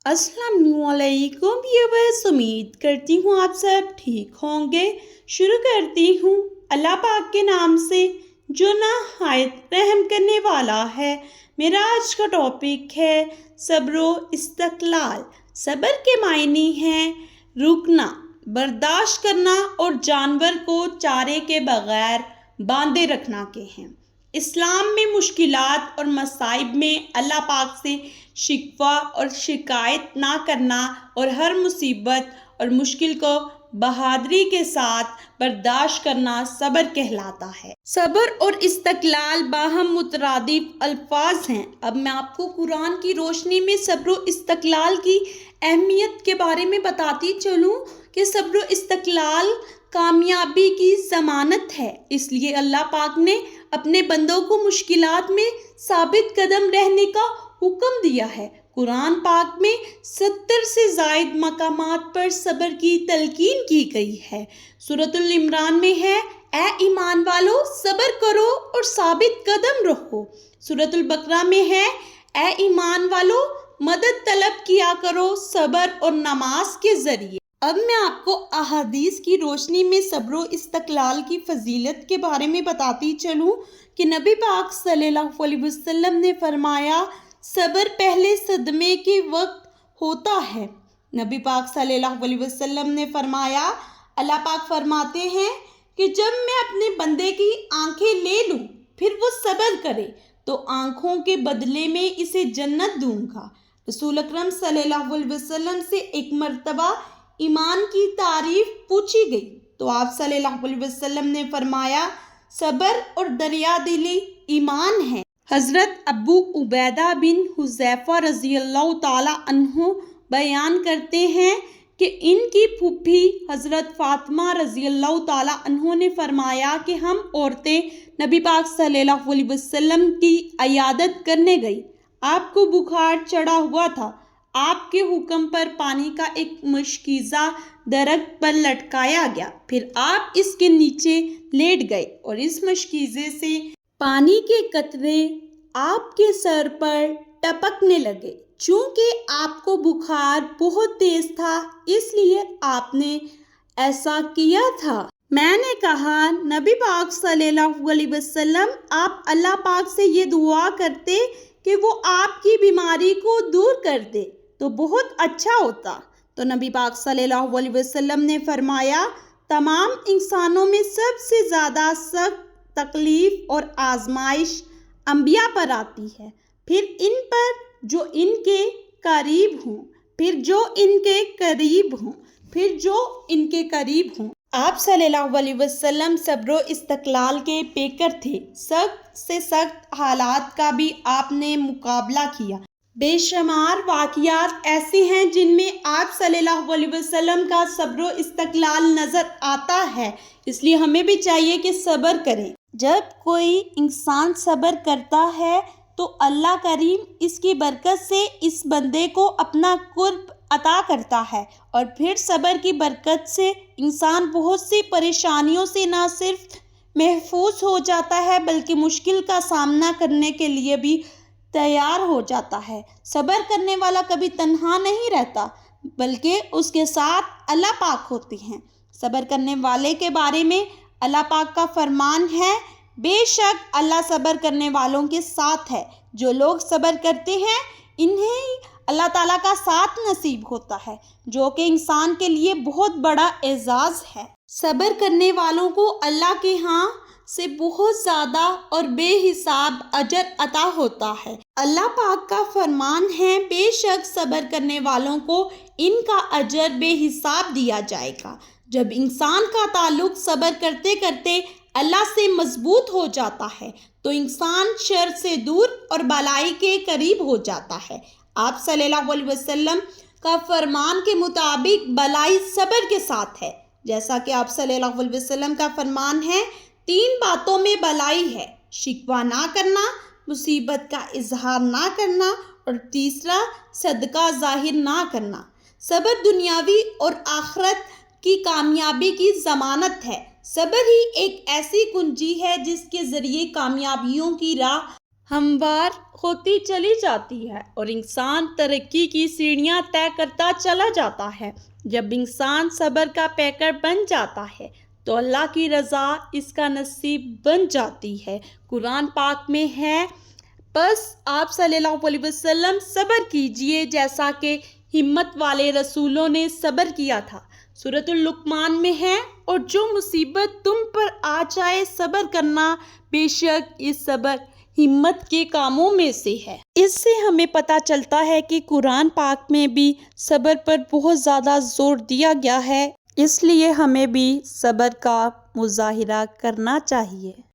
अस्सलाम वालेकुम व्यूअर्स, उम्मीद करती हूँ आप सब ठीक होंगे। शुरू करती हूँ अल्लाह पाक के नाम से जो नहायत रहम करने वाला है। मेरा आज का टॉपिक है सब्र व इस्तक़लाल। सब्र के मायने हैं रुकना, बर्दाश्त करना और जानवर को चारे के बगैर बांधे रखना के हैं। इस्लाम में मुश्किलात और मसाइब में अल्लाह पाक से शिकवा और शिकायत ना करना और हर मुसीबत और मुश्किल को बहादुरी के साथ बर्दाश्त करना सब्र कहलाता है। सब्र और इस्तक़लाल बाहम मुतरादिफ अल्फाज हैं। अब मैं आपको कुरान की रोशनी में सब्र और इस्तक़लाल की अहमियत के बारे में बताती चलूँ कि सब्र और इस्तक़लाल कामयाबी की ज़मानत है। इसलिए अल्लाह पाक ने अपने बंदों को मुश्किलात में साबित कदम रहने का हुक्म दिया है। कुरान पाक में 70 से ज़ायद मकामात पर सब्र की तलकीन की गई है। सूरतुल इमरान में है, ए ईमान वालों सब्र करो और साबित कदम रहो। सूरतुल बकरा में है, ए ईमान वालों मदद तलब किया करो सब्र और नमाज के ज़रिए। अब मैं आपको अहादीस की रोशनी में सब्र व इस्तक़लाल की फजीलत के बारे में बताती चलूँ कि नबी पाक सल्लल्लाहु अलैहि वसल्लम ने फरमाया, सब्र पहले सदमे के वक्त होता है। नबी पाक सल्लल्लाहु अलैहि वसल्लम ने फरमाया, अल्लाह पाक फरमाते हैं कि जब मैं अपने बंदे की आंखें ले लूँ फिर वो सब्र करे तो आंखों के बदले में इसे जन्नत दूंगा। रसूल अकरम सल्लल्लाहु अलैहि वसल्लम से एक मर्तबा ईमान की तारीफ पूछी गई तो आप सल्लल्लाहु अलैहि वसल्लम ने फरमाया, सब्र और दरिया दिली ईमान है। हज़रत अबू उबैदा बिन हुज़ैफ़ा रज़ियल्लाहु ताला अन्हु बयान करते हैं कि इनकी फूफी हज़रत फ़ातिमा रज़ियल्लाहु ताला अन्हु ने फरमाया कि हम औरतें नबी पाक सल्लल्लाहु अलैहि वसल्लम की अयादत करने गई। आपको बुखार चढ़ा हुआ था। आपके हुक्म पर पानी का एक मशकीज़ा दरख्त पर लटकाया गया। फिर आप इसके नीचे लेट गए और इस मशकीज़े से पानी के कतरे आपके सर पर टपकने लगे। चूँकि आपको बुखार बहुत तेज था इसलिए आपने ऐसा किया था। मैंने कहा, नबी पाक सल्लल्लाहु अलैहि वसल्लम आप अल्लाह पाक से ये दुआ करते कि वो आपकी बीमारी को दूर कर दे तो बहुत अच्छा होता। तो नबी पाक सल्लल्लाहु अलैहि वसल्लम ने फरमाया, तमाम इंसानों में सबसे ज़्यादा सख्त तकलीफ़ और आजमाइश अंबिया पर आती है, फिर इन पर जो इनके करीब हों, फिर जो इनके करीब हों, फिर जो इनके करीब हों। आप सल्लल्लाहु अलैहि वसल्लम सब्र व इस्तक़लाल के पेकर थे। सख्त से सख्त हालात का भी आपने मुकाबला किया। बेशुमार वाक़ियात ऐसे हैं जिनमें आप सल्लल्लाहु अलैहि वसल्लम का सब्र व इस्तक़लाल नज़र आता है। इसलिए हमें भी चाहिए कि सब्र करें। जब कोई इंसान सब्र करता है तो अल्लाह करीम इसकी बरकत से इस बंदे को अपना कुर्ब अता करता है और फिर सब्र की बरकत से इंसान बहुत सी परेशानियों से ना सिर्फ महफूज हो जाता है बल्कि मुश्किल का सामना करने के लिए भी तैयार हो जाता है। सब्र करने वाला कभी तन्हा नहीं रहता बल्कि उसके साथ अल्लाह पाक होते हैं। सब्र करने वाले के बारे में अल्लाह पाक का फरमान है, बेशक अल्लाह सब्र करने वालों के साथ है। जो लोग सब्र करते हैं इन्हें अल्लाह ताला का साथ नसीब होता है, जो कि इंसान के लिए बहुत बड़ा एजाज़ है। सब्र करने वालों को अल्लाह के यहाँ से बहुत ज़्यादा और बेहिसाब अजर अता होता है। अल्लाह पाक का फरमान है, बेशक सब्र करने वालों को इनका अजर बेहिसाब दिया जाएगा। जब इंसान का ताल्लुक सब्र करते करते अल्लाह से मजबूत हो जाता है तो इंसान शर से दूर और भलाई के करीब हो जाता है। आप सल्लल्लाहु अलैहि वसल्लम का फरमान के मुताबिक भलाई सब्र के साथ है। जैसा कि आप सल्लल्लाहु अलैहि वसल्लम का फरमान है, 3 बातों में भलाई है, शिकवा ना करना, मुसीबत का इजहार ना करना और तीसरा सदका जाहिर ना करना। सब्र दुनियावी और आखिरत की कामयाबी की ज़मानत है। सब्र ही एक ऐसी कुंजी है जिसके ज़रिए कामयाबियों की राह ہموار ہوتی چلی جاتی ہے اور انسان ترقی کی سیڑھیاں طے کرتا چلا جاتا ہے۔ جب انسان صبر کا پیکر بن جاتا ہے تو اللہ کی رضا اس کا نصیب بن جاتی ہے۔ قرآن پاک میں ہے، بس آپ صلی اللہ علیہ وسلم صبر کیجئے جیسا کہ ہمت والے رسولوں نے صبر کیا تھا۔ سورۃ لقمان میں ہے، اور جو مصیبت تم پر آ جائے صبر کرنا، بے شک یہ صبر ہمت کے کاموں میں سے ہے۔ اس سے ہمیں پتہ چلتا ہے کہ قرآن پاک میں بھی صبر پر بہت زیادہ زور دیا گیا ہے، اس لیے ہمیں بھی صبر کا مظاہرہ کرنا چاہیے۔